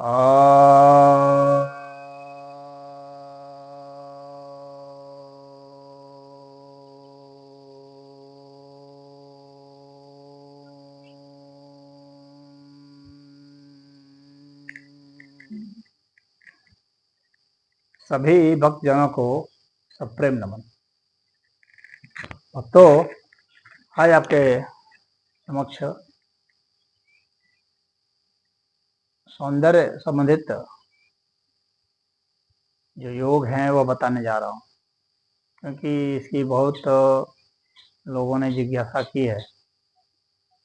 आ सभी भक्तजनों को सप्रेम नमन। भक्तों, आज आपके समक्ष सौंदर्य संबंधित जो योग हैं वो बताने जा रहा हूँ, क्योंकि इसकी बहुत लोगों ने जिज्ञासा की है।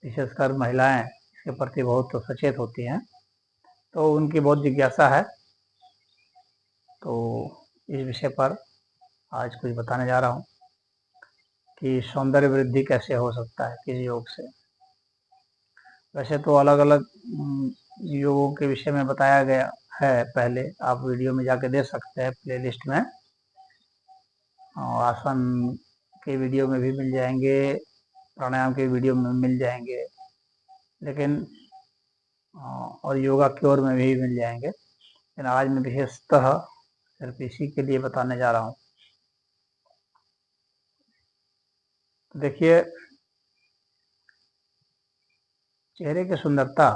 विशेषकर महिलाएं इसके प्रति बहुत सचेत होती हैं, तो उनकी बहुत जिज्ञासा है। तो इस विषय पर आज कुछ बताने जा रहा हूँ कि सौंदर्य वृद्धि कैसे हो सकता है किस योग से। वैसे तो अलग अलग योगों के विषय में बताया गया है, पहले आप वीडियो में जाके देख सकते हैं प्लेलिस्ट में। आसन के वीडियो में भी मिल जाएंगे, प्राणायाम के वीडियो में मिल जाएंगे, लेकिन और योगा क्योर में भी मिल जाएंगे। लेकिन आज मैं विशेषतः सिर्फ इसी के लिए बताने जा रहा हूँ। देखिए, चेहरे की सुंदरता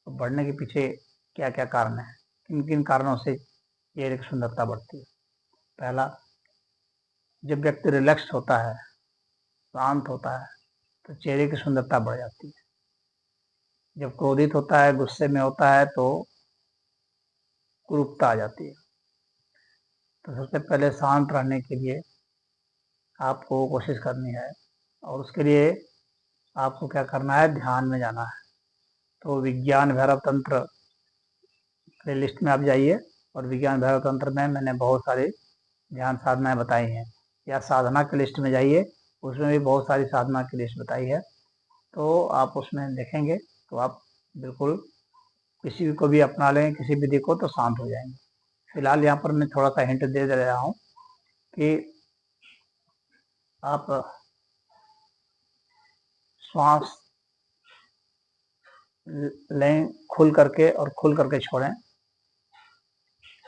बढ़ने के पीछे क्या क्या कारण है, किन किन कारणों से चेहरे की सुंदरता बढ़ती है। पहला, जब व्यक्ति रिलैक्स होता है, शांत होता है, तो चेहरे की सुंदरता बढ़ जाती है। जब क्रोधित होता है, गुस्से में होता है, तो कुरूपता आ जाती है। तो सबसे पहले शांत रहने के लिए आपको कोशिश करनी है, और उसके लिए आपको क्या करना है, ध्यान में जाना है। तो विज्ञान भैरव तंत्र प्लेलिस्ट में आप जाइए, और विज्ञान भैरव तंत्र में मैंने बहुत सारी ध्यान साधनाएं बताई हैं। या साधना की लिस्ट में जाइए, उसमें भी बहुत सारी साधना की लिस्ट बताई है। तो आप उसमें देखेंगे तो आप बिल्कुल किसी को भी अपना लें, किसी विधि को, तो शांत हो जाएंगे। फिलहाल यहाँ पर मैं थोड़ा सा हिंट दे रहा हूँ कि आप श्वास लें खुल करके और खुल करके छोड़ें,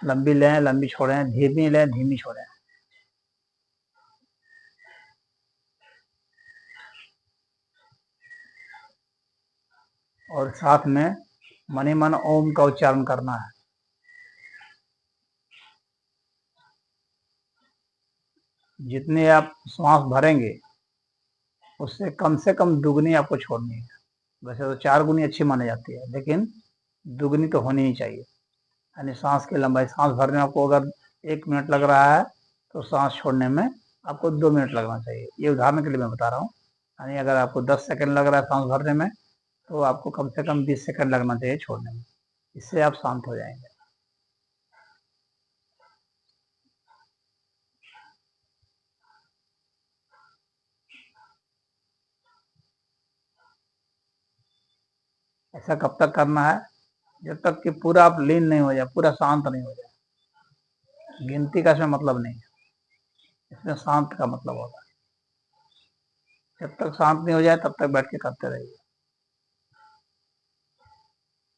लंबी लें लंबी छोड़ें, धीमी लें धीमी छोड़ें। और साथ में मन ही मन ओम का उच्चारण करना है। जितने आप श्वास भरेंगे उससे कम दुगनी आपको छोड़नी है। वैसे तो 4 गुनी अच्छी मानी जाती है, लेकिन दुगनी तो होनी ही चाहिए। यानी सांस की लंबाई, सांस भरने में आपको अगर 1 मिनट लग रहा है, तो सांस छोड़ने में आपको 2 मिनट लगना चाहिए। ये उदाहरण के लिए मैं बता रहा हूँ। यानी अगर आपको 10 सेकंड लग रहा है सांस भरने में, तो आपको कम से कम 20 सेकंड लगना चाहिए छोड़ने में। इससे आप शांत हो जाएंगे। ऐसा कब तक करना है, जब तक कि पूरा आप लीन नहीं हो जाए, पूरा शांत नहीं हो जाए। गिनती का इसमें मतलब नहीं है, इसमें शांत का मतलब होता है। जब तक शांत नहीं हो जाए तब तक बैठ के करते रहिए।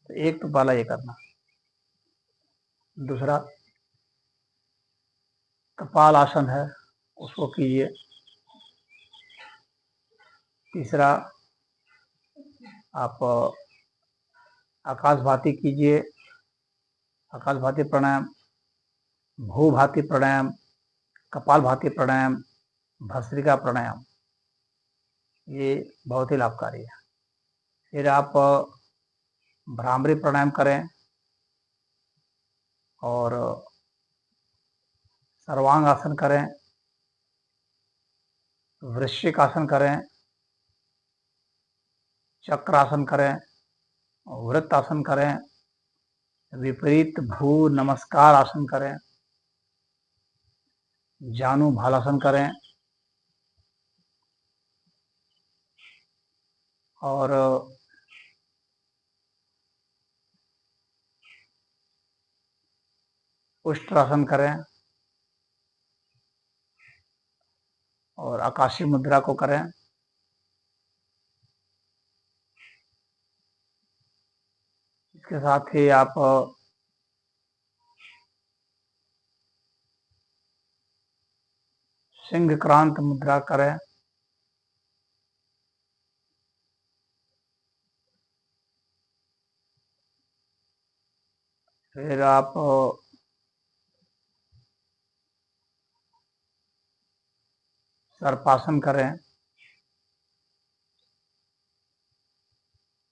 तो एक तो पहला ये करना। दूसरा, कपाल आसन है, उसको कीजिए। तीसरा, आप आकाशभाती कीजिए, आकाशभाती प्राणायाम, भूभाती प्राणायाम, कपालभाती प्राणायाम, भस्त्रिका प्राणायाम, ये बहुत ही लाभकारी है। फिर आप भ्रामरी प्राणायाम करें, और सर्वांग आसन करें, वृश्चिक आसन करें, चक्रासन करें, वृत्त आसन करें, विपरीत भू नमस्कार आसन करें, जानु भालासन करें, और उष्ट्रासन करें, और आकाशीय मुद्रा को करें। इसके साथ ही आप सिंह क्रांत मुद्रा करें। फिर आप सर्पासन करें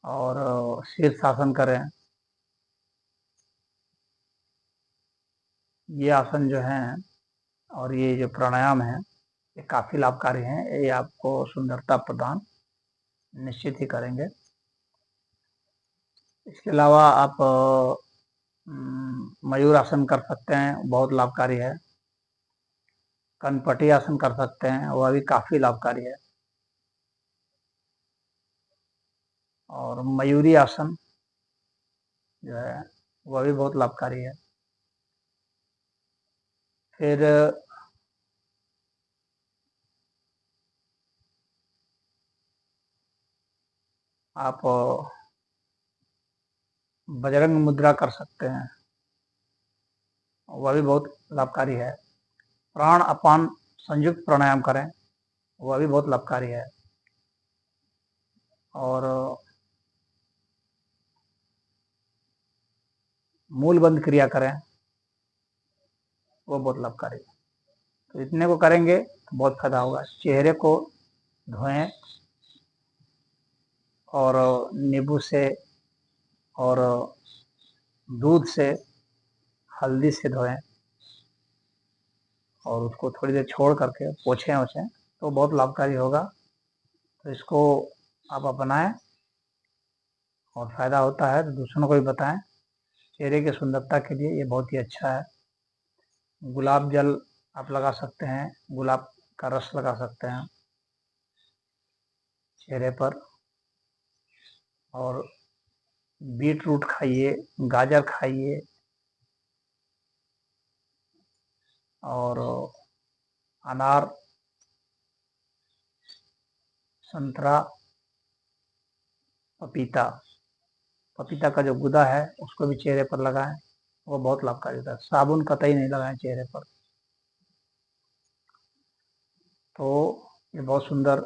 और शीर्षासन करें। ये आसन जो हैं और ये जो प्राणायाम है ये काफ़ी लाभकारी हैं। ये आपको सुंदरता प्रदान निश्चित ही करेंगे। इसके अलावा आप मयूर आसन कर सकते हैं, बहुत लाभकारी है। कनपटी आसन कर सकते हैं, वह भी काफ़ी लाभकारी है। और मयूरी आसन जो है वह भी बहुत लाभकारी है। फिर आप बजरंग मुद्रा कर सकते हैं, वह भी बहुत लाभकारी है। प्राण अपान संयुक्त प्राणायाम करें, वह भी बहुत लाभकारी है। और मूल बंद क्रिया करें, वो बहुत लाभकारी है। तो इतने को करेंगे तो बहुत फायदा होगा। चेहरे को धोएं और नींबू से और दूध से हल्दी से धोएं और उसको थोड़ी देर छोड़ करके पोछें उसे, तो बहुत लाभकारी होगा। तो इसको आप अपनाएं और फ़ायदा होता है तो दूसरों को भी बताएं। चेहरे की सुंदरता के लिए ये बहुत ही अच्छा है। गुलाब जल आप लगा सकते हैं, गुलाब का रस लगा सकते हैं चेहरे पर। और बीट रूट खाइए, गाजर खाइए और अनार, संतरा, पपीता, पपीता का जो गुदा है उसको भी चेहरे पर लगाएं, वो बहुत लाभकारी होता है। साबुन कतई नहीं लगाएं चेहरे पर। तो ये बहुत सुंदर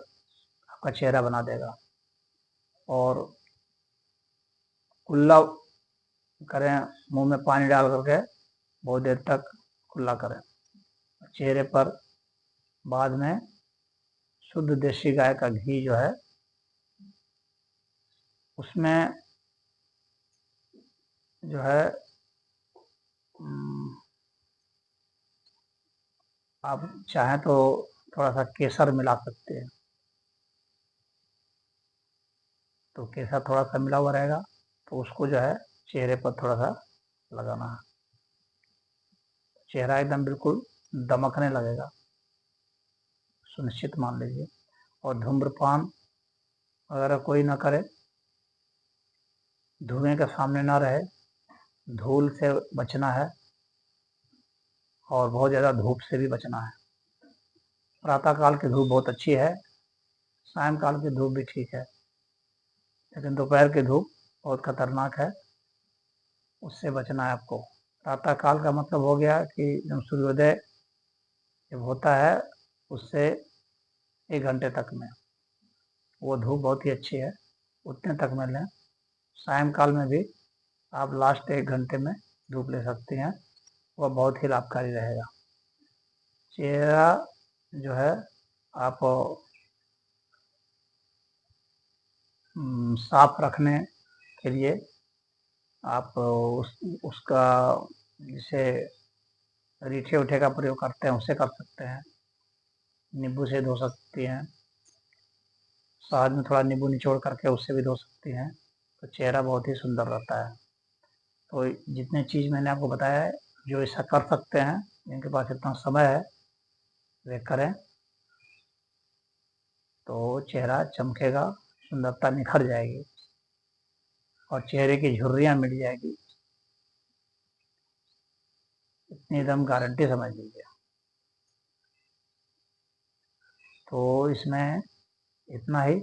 आपका चेहरा बना देगा। और कुल्ला करें, मुंह में पानी डाल करके बहुत देर तक कुल्ला करें चेहरे पर। बाद में शुद्ध देसी गाय का घी जो है उसमें जो है आप चाहें तो थोड़ा सा केसर मिला सकते हैं। तो केसर थोड़ा सा मिला हुआ रहेगा तो उसको जो है चेहरे पर थोड़ा सा लगाना है, चेहरा एकदम बिल्कुल दमकने लगेगा, सुनिश्चित मान लीजिए। और धूम्रपान अगर कोई ना करे, धुएं के सामने ना रहे, धूल से बचना है और बहुत ज़्यादा धूप से भी बचना है। प्रातः काल की धूप बहुत अच्छी है, सायंकाल की धूप भी ठीक है, लेकिन दोपहर की धूप बहुत खतरनाक है, उससे बचना है आपको। प्रातः काल का मतलब हो गया कि जब सूर्योदय जब होता है उससे 1 घंटे तक में वो धूप बहुत ही अच्छी है, उतने तक में लें। सायंकाल में भी आप लास्ट 1 घंटे में धूप ले सकती हैं, वह बहुत ही लाभकारी रहेगा। चेहरा जो है आप साफ रखने के लिए आप उसका जैसे रीठे उठे का प्रयोग करते हैं, उससे कर सकते हैं। नींबू से धो सकती हैं, शहद में थोड़ा नींबू निचोड़ करके उससे भी धो सकती हैं, तो चेहरा बहुत ही सुंदर रहता है। तो जितने चीज़ मैंने आपको बताया है, जो ऐसा कर सकते हैं, जिनके पास इतना समय है वे करें, तो चेहरा चमकेगा, सुंदरता निखर जाएगी और चेहरे की झुर्रियाँ मिट जाएगी, इतनी एकदम गारंटी समझ लीजिए। तो इसमें इतना ही।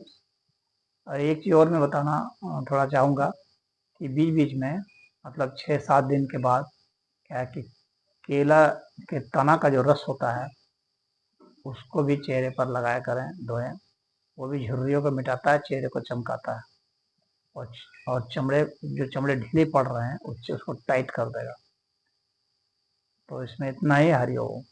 और एक चीज़ और मैं बताना थोड़ा चाहूँगा कि बीच बीच में मतलब 6-7 दिन के बाद क्या है कि केला के तना का जो रस होता है उसको भी चेहरे पर लगाया करें, धोएं। वो भी झुर्रियों को मिटाता है, चेहरे को चमकाता है और चमड़े ढीले पड़ रहे हैं उसको टाइट कर देगा। तो इसमें इतना ही। हरिओम।